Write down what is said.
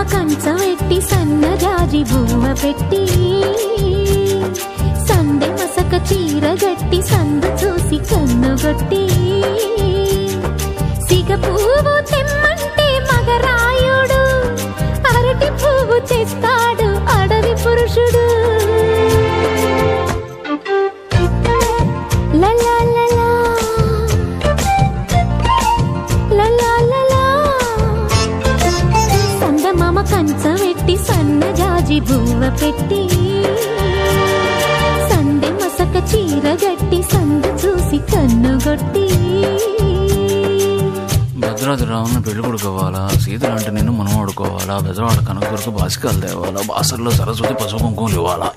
కంచవెట్టి సన్నజాజి బువ్వ పెట్టి సందె మసక చీర గట్టి సందు చూసి కన్నుగొట్టి సిగ పువ్వు తెమ్మంటే మగరాయుడు అరటి పువ్వు తెస్తాడు అడవి పురుషుడు. కంచవెట్టి సన్నజాజి బువ్వ పెట్టి సందె మసక చీర గట్టి సందు చూసి కన్నుగొట్టి. భద్రాద్రి రావుని పెళ్లి కొడుకోవాలా, సీతలు అంటే నిన్ను మనం ఆడుకోవాలా, బెజవాడ కనక కొరకు బాసికాలు తేవాలా, బాసర్లో సరస్వతి పసుపు కుంకుమలు ఇవ్వాలా.